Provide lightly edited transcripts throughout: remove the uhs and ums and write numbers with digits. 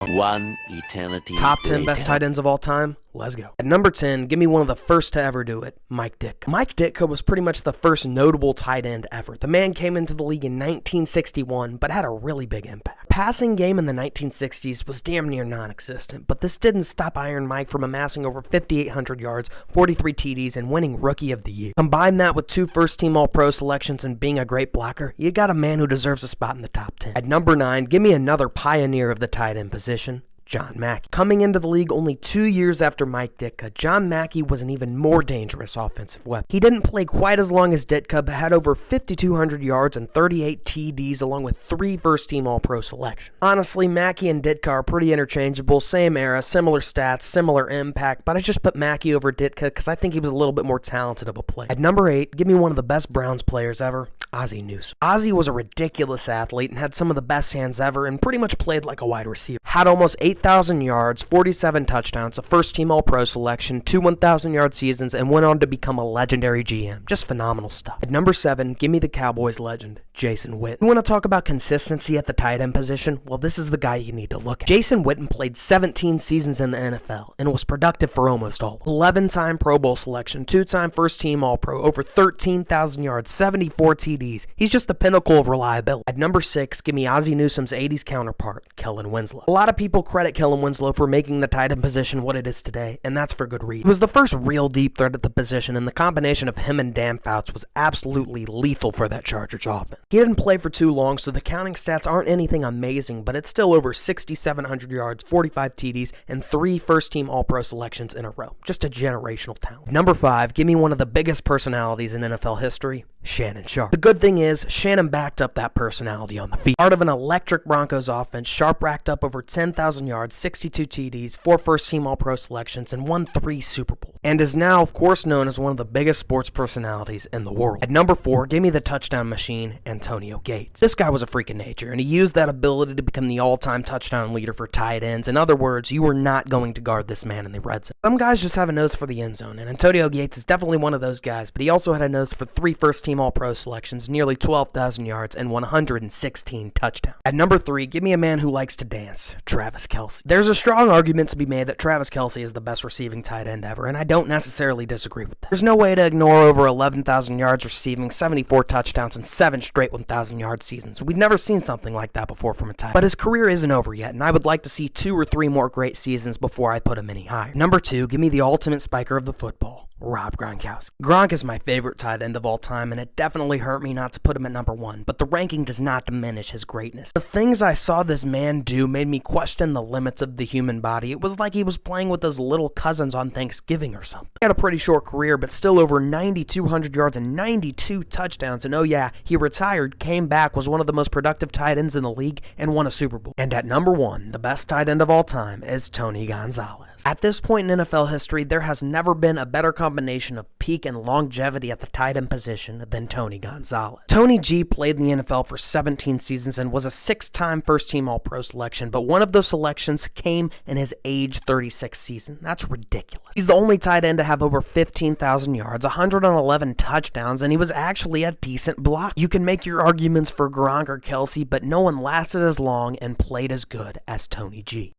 One eternity Top 10 later. best tight ends of all time? Let's go. At number 10, give me one of the first to ever do it, Mike Ditka. Mike Ditka was pretty much the first notable tight end ever. The man came into the league in 1961, but had a really big impact. Passing game in the 1960s was damn near non-existent, but this didn't stop Iron Mike from amassing over 5,800 yards, 43 TDs, and winning Rookie of the Year. Combine that with 2 first-team All-Pro selections and being a great blocker, you got a man who deserves a spot in the top 10. At number 9, give me another pioneer of the tight end position, John Mackey. Coming into the league only 2 years after Mike Ditka, John Mackey was an even more dangerous offensive weapon. He didn't play quite as long as Ditka, but had over 5,200 yards and 38 TDs along with 3 first-team All-Pro selections. Honestly, Mackey and Ditka are pretty interchangeable, same era, similar stats, similar impact, but I just put Mackey over Ditka because I think he was a little bit more talented of a player. At number 8, give me one of the best Browns players ever, Ozzie Newsome. Ozzie was a ridiculous athlete and had some of the best hands ever and pretty much played like a wide receiver. Had almost 8,000 yards, 47 touchdowns, a first-team All-Pro selection, 2 1,000-yard seasons, and went on to become a legendary GM. Just phenomenal stuff. At number 7, give me the Cowboys legend, Jason Witten. You want to talk about consistency at the tight end position? Well, this is the guy you need to look at. Jason Witten played 17 seasons in the NFL and was productive for almost all. 11-time Pro Bowl selection, 2-time first-team All-Pro, over 13,000 yards, 74 TDs. He's just the pinnacle of reliability. At number 6, give me Ozzie Newsome's 80s counterpart, Kellen Winslow. A lot of people credit Kellen Winslow for making the tight end position what it is today, and that's for good reason. He was the first real deep threat at the position, and the combination of him and Dan Fouts was absolutely lethal for that Chargers offense. He didn't play for too long, so the counting stats aren't anything amazing, but it's still over 6,700 yards, 45 TDs, and 3 first-team All-Pro selections in a row. Just a generational talent. Number 5, give me one of the biggest personalities in NFL history, Shannon Sharpe. The good thing is, Shannon backed up that personality on the field. Part of an electric Broncos offense, Sharpe racked up over 10,000 yards, 62 TDs, 4 first-team All-Pro selections, and won 3 Super Bowls. And is now, of course, known as one of the biggest sports personalities in the world. At number 4, give me the touchdown machine, Antonio Gates. This guy was a freak of nature, and he used that ability to become the all-time touchdown leader for tight ends. In other words, you were not going to guard this man in the red zone. Some guys just have a nose for the end zone, and Antonio Gates is definitely one of those guys, but he also had a nose for 3 first-team All-Pro selections, nearly 12,000 yards, and 116 touchdowns. At number 3, give me a man who likes to dance, Travis Kelce. There's a strong argument to be made that Travis Kelce is the best receiving tight end ever, and I don't necessarily disagree with that. There's no way to ignore over 11,000 yards receiving, 74 touchdowns, and 7 straight 1,000-yard seasons. We've never seen something like that before from a tight end. But his career isn't over yet, and I would like to see 2 or 3 more great seasons before I put him any higher. Number 2, give me the ultimate spiker of the football, Rob Gronkowski. Gronk is my favorite tight end of all time, and it definitely hurt me not to put him at number 1, but the ranking does not diminish his greatness. The things I saw this man do made me question the limits of the human body. It was like he was playing with his little cousins on Thanksgiving or something. He had a pretty short career, but still over 9,200 yards and 92 touchdowns, and oh yeah, he retired, came back, was one of the most productive tight ends in the league, and won a Super Bowl. And at number 1, the best tight end of all time is Tony Gonzalez. At this point in NFL history, there has never been a better combination of peak and longevity at the tight end position than Tony Gonzalez. Tony G played in the NFL for 17 seasons and was a 6-time first-team All-Pro selection, but one of those selections came in his age 36 season. That's ridiculous. He's the only tight end to have over 15,000 yards, 111 touchdowns, and he was actually a decent block. You can make your arguments for Gronk or Kelce, but no one lasted as long and played as good as Tony G.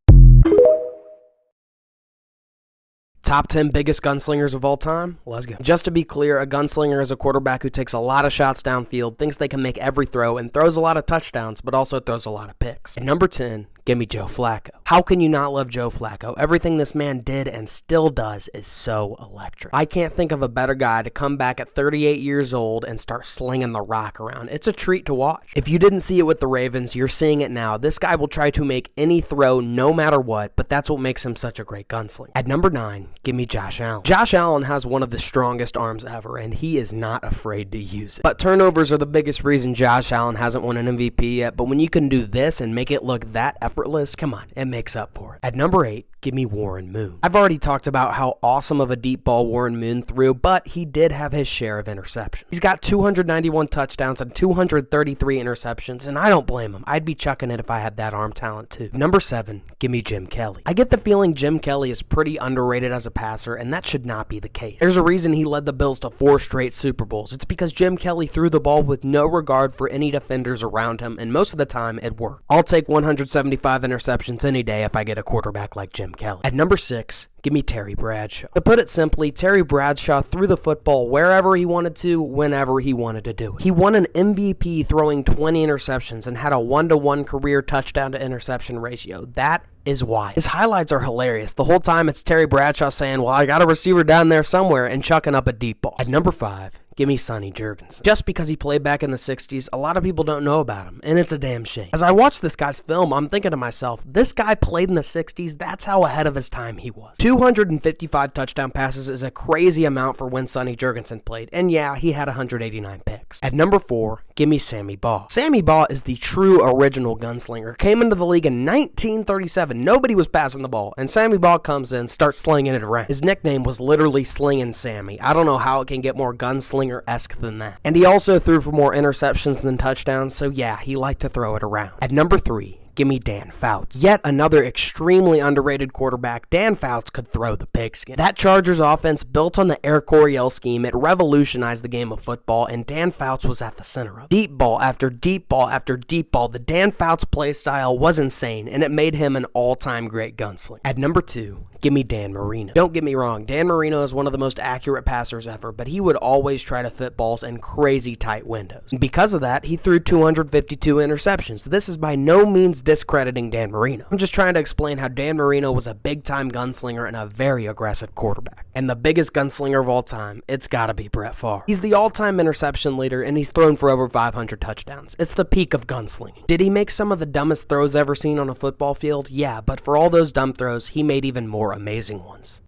Top 10 biggest gunslingers of all time? Let's go. Just to be clear, a gunslinger is a quarterback who takes a lot of shots downfield, thinks they can make every throw, and throws a lot of touchdowns, but also throws a lot of picks. At number 10, give me Joe Flacco. How can you not love Joe Flacco? Everything this man did and still does is so electric. I can't think of a better guy to come back at 38 years old and start slinging the rock around. It's a treat to watch. If you didn't see it with the Ravens, you're seeing it now. This guy will try to make any throw no matter what, but that's what makes him such a great gunslinger. At number 9, give me Josh Allen. Josh Allen has one of the strongest arms ever, and he is not afraid to use it. But turnovers are the biggest reason Josh Allen hasn't won an MVP yet, but when you can do this and make it look that effortless, come on, it makes up for it. At number 8, give me Warren Moon. I've already talked about how awesome of a deep ball Warren Moon threw, but he did have his share of interceptions. He's got 291 touchdowns and 233 interceptions, and I don't blame him. I'd be chucking it if I had that arm talent too. Number 7, give me Jim Kelly. I get the feeling Jim Kelly is pretty underrated as a passer, and that should not be the case. There's a reason he led the Bills to 4 straight Super Bowls. It's because Jim Kelly threw the ball with no regard for any defenders around him, and most of the time it worked. I'll take 175 25 interceptions any day if I get a quarterback like Jim Kelly. At number 6, give me Terry Bradshaw. To put it simply, Terry Bradshaw threw the football wherever he wanted to, whenever he wanted to do it. He won an MVP throwing 20 interceptions and had a 1-to-1 career touchdown to interception ratio. That is why. His highlights are hilarious. The whole time it's Terry Bradshaw saying, well, I got a receiver down there somewhere, and chucking up a deep ball. At number 5, give me Sonny Jurgensen. Just because he played back in the 60s, a lot of people don't know about him, and it's a damn shame. As I watch this guy's film, I'm thinking to myself, this guy played in the 60s, that's how ahead of his time he was. 255 touchdown passes is a crazy amount for when Sonny Jurgensen played, and yeah, he had 189 picks. At number 4, give me Sammy Baugh. Sammy Baugh is the true original gunslinger. Came into the league in 1937. Nobody was passing the ball, and Sammy Baugh comes in, starts slinging it around. His nickname was literally Slingin' Sammy. I don't know how it can get more gunslinger-esque than that. And he also threw for more interceptions than touchdowns, so yeah, he liked to throw it around. At number 3, give me Dan Fouts. Yet another extremely underrated quarterback. Dan Fouts could throw the pigskin. That Chargers offense built on the Air Coryell scheme. It revolutionized the game of football, and Dan Fouts was at the center of it. Deep ball after deep ball after deep ball. The Dan Fouts play style was insane, and it made him an all-time great gunslinger. At number 2, give me Dan Marino. Don't get me wrong, Dan Marino is one of the most accurate passers ever, but he would always try to fit balls in crazy tight windows. And because of that, he threw 252 interceptions. This is by no means discrediting Dan Marino. I'm just trying to explain how Dan Marino was a big-time gunslinger and a very aggressive quarterback. And the biggest gunslinger of all time, it's gotta be Brett Favre. He's the all-time interception leader, and he's thrown for over 500 touchdowns. It's the peak of gunslinging. Did he make some of the dumbest throws ever seen on a football field? Yeah, but for all those dumb throws, he made even more amazing ones.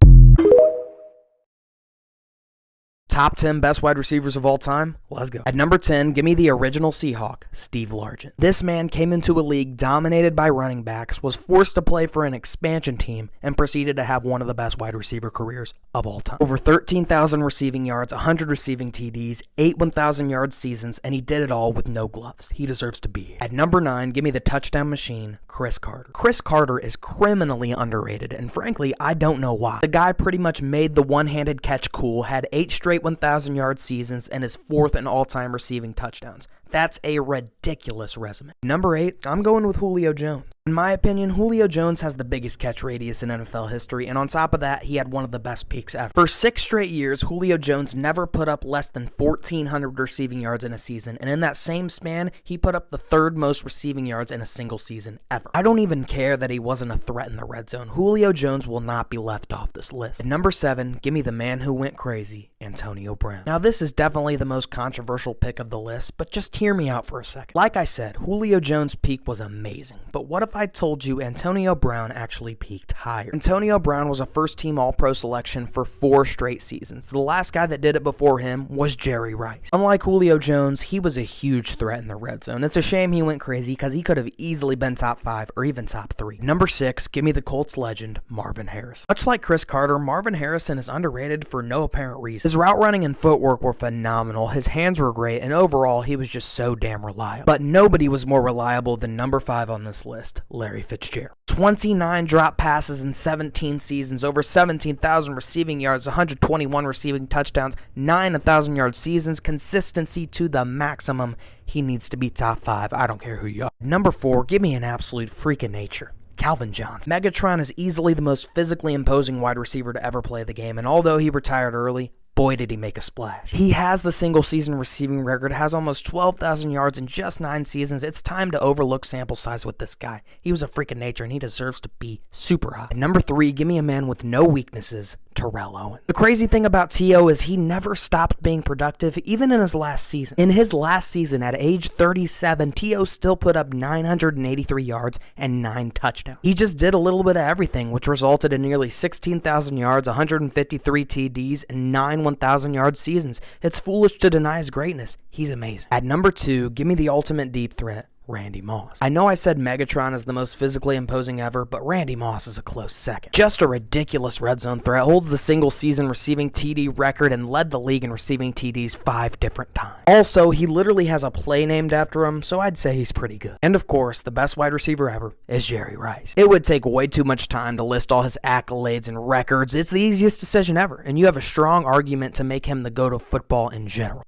Top 10 best wide receivers of all time? Let's go. At number 10, give me the original Seahawk, Steve Largent. This man came into a league dominated by running backs, was forced to play for an expansion team, and proceeded to have one of the best wide receiver careers of all time. Over 13,000 receiving yards, 100 receiving TDs, 8 1,000-yard seasons, and he did it all with no gloves. He deserves to be here. At number 9, give me the touchdown machine, Cris Carter. Cris Carter is criminally underrated, and frankly, I don't know why. The guy pretty much made the one-handed catch cool, had 8 straight 1,000-yard seasons, and is 4th in all-time receiving touchdowns. That's a ridiculous resume. Number 8, I'm going with Julio Jones. In my opinion, Julio Jones has the biggest catch radius in NFL history, and on top of that, he had one of the best peaks ever. For 6 straight years, Julio Jones never put up less than 1,400 receiving yards in a season, and in that same span, he put up the 3rd most receiving yards in a single season ever. I don't even care that he wasn't a threat in the red zone. Julio Jones will not be left off this list. At number 7, give me the man who went crazy, Antonio Brown. Now, this is definitely the most controversial pick of the list, but just hear me out for a second. Like I said, Julio Jones' peak was amazing, but what if I told you Antonio Brown actually peaked higher? Antonio Brown was a first-team All-Pro selection for 4 straight seasons. The last guy that did it before him was Jerry Rice. Unlike Julio Jones, he was a huge threat in the red zone. It's a shame he went crazy because he could have easily been top 5 or even top 3. Number 6, give me the Colts legend, Marvin Harrison. Much like Cris Carter, Marvin Harrison is underrated for no apparent reason. His route running and footwork were phenomenal, his hands were great, and overall, he was just so damn reliable. But nobody was more reliable than number 5 on this list, Larry Fitzgerald. 29 drop passes in 17 seasons, over 17,000 receiving yards, 121 receiving touchdowns, 9 1,000-yard seasons, consistency to the maximum. He needs to be top 5. I don't care who you are. Number 4, give me an absolute freak of nature, Calvin Johnson. Megatron is easily the most physically imposing wide receiver to ever play the game, and although he retired early, boy did he make a splash. He has the single season receiving record, has almost 12,000 yards in just 9 seasons. It's time to overlook sample size with this guy. He was a freak of nature and he deserves to be super high. At number 3, give me a man with no weaknesses, Terrell Owens. The crazy thing about T.O. is he never stopped being productive, even in his last season. In his last season, at age 37, T.O. still put up 983 yards and 9 touchdowns. He just did a little bit of everything, which resulted in nearly 16,000 yards, 153 TDs, and 9 1,000-yard seasons. It's foolish to deny his greatness. He's amazing. At number 2, give me the ultimate deep threat, Randy Moss. I know I said Megatron is the most physically imposing ever, but Randy Moss is a close second. Just a ridiculous red zone threat, holds the single season receiving TD record, and led the league in receiving TDs 5 different times. Also, he literally has a play named after him, so I'd say he's pretty good. And of course, the best wide receiver ever is Jerry Rice. It would take way too much time to list all his accolades and records. It's the easiest decision ever, and you have a strong argument to make him the GOAT of football in general.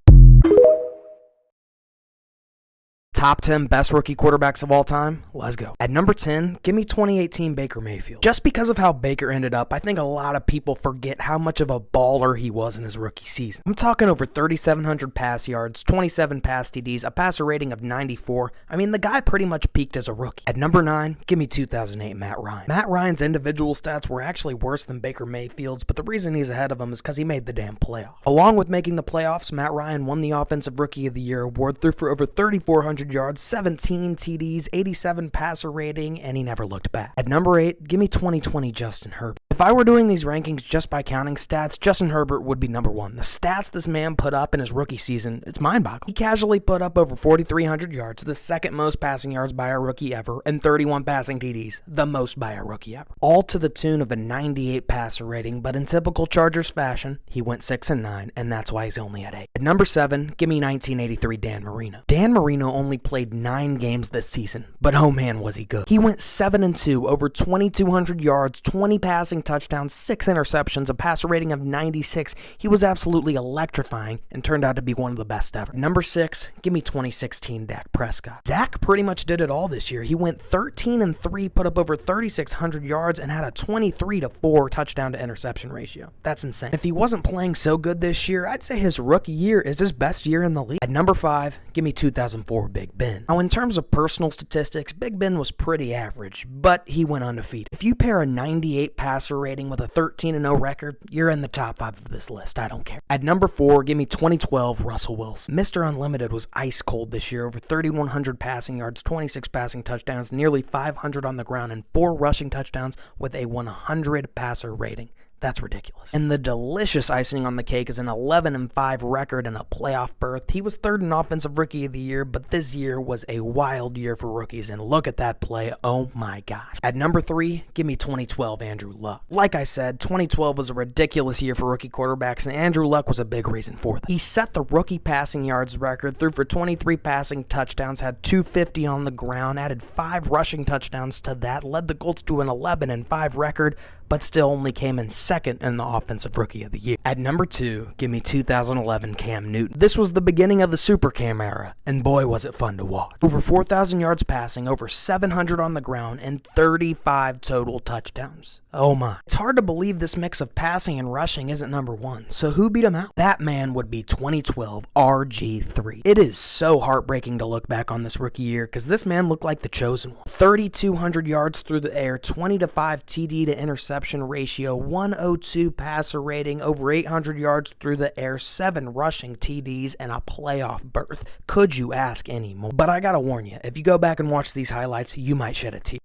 Top 10 best rookie quarterbacks of all time? Let's go. At number 10, give me 2018 Baker Mayfield. Just because of how Baker ended up, I think a lot of people forget how much of a baller he was in his rookie season. I'm talking over 3,700 pass yards, 27 pass TDs, a passer rating of 94. I mean, the guy pretty much peaked as a rookie. At number 9, give me 2008 Matt Ryan. Matt Ryan's individual stats were actually worse than Baker Mayfield's, but the reason he's ahead of him is because he made the damn playoff. Along with making the playoffs, Matt Ryan won the Offensive Rookie of the Year award, threw for over 3,400 yards, 17 TDs, 87 passer rating, and he never looked back. At number 8, give me 2020 Justin Herbert. If I were doing these rankings just by counting stats, Justin Herbert would be number 1. The stats this man put up in his rookie season, it's mind-boggling. He casually put up over 4,300 yards, the second most passing yards by a rookie ever, and 31 passing TDs, the most by a rookie ever. All to the tune of a 98 passer rating, but in typical Chargers fashion, he went 6-9, and that's why he's only at 8. At number 7, give me 1983 Dan Marino. Dan Marino only played 9 games this season, but oh man was he good. He went 7-2, over 2,200 yards, 20 passing touchdowns, 6 interceptions, a passer rating of 96. He was absolutely electrifying and turned out to be one of the best ever. Number 6, give me 2016 Dak Prescott. Dak pretty much did it all this year. He went 13-3, put up over 3,600 yards, and had a 23-4 touchdown to interception ratio. That's insane. If he wasn't playing so good this year, I'd say his rookie year is his best year in the league. At number 5, give me 2004 Big Ben. Now, in terms of personal statistics, Big Ben was pretty average, but he went undefeated. If you pair a 98 passer rating with a 13-0 record, you're in the top 5 of this list. I don't care. At number 4, give me 2012 Russell Wilson. Mr. Unlimited was ice cold this year, over 3,100 passing yards, 26 passing touchdowns, nearly 500 on the ground, and 4 rushing touchdowns with a 100 passer rating. That's ridiculous. And the delicious icing on the cake is an 11-5 record and a playoff berth. He was 3rd in Offensive Rookie of the Year, but this year was a wild year for rookies, and look at that play. Oh my gosh. At number 3, give me 2012 Andrew Luck. Like I said, 2012 was a ridiculous year for rookie quarterbacks, and Andrew Luck was a big reason for that. He set the rookie passing yards record, threw for 23 passing touchdowns, had 250 on the ground, added 5 rushing touchdowns to that, led the Colts to an 11-5 record, but still only came in 2nd in the Offensive Rookie of the Year. At number 2, give me 2011 Cam Newton. This was the beginning of the Super Cam era, and boy was it fun to watch. Over 4,000 yards passing, over 700 on the ground, and 35 total touchdowns. Oh my. It's hard to believe this mix of passing and rushing isn't number 1, so who beat him out? That man would be 2012 RG3. It is so heartbreaking to look back on this rookie year, because this man looked like the chosen one. 3,200 yards through the air, 20-5 TD to interception ratio, 102 passer rating, over 800 yards through the air, 7 rushing TDs, and a playoff berth. Could you ask any more? But I gotta warn you, if you go back and watch these highlights, you might shed a tear.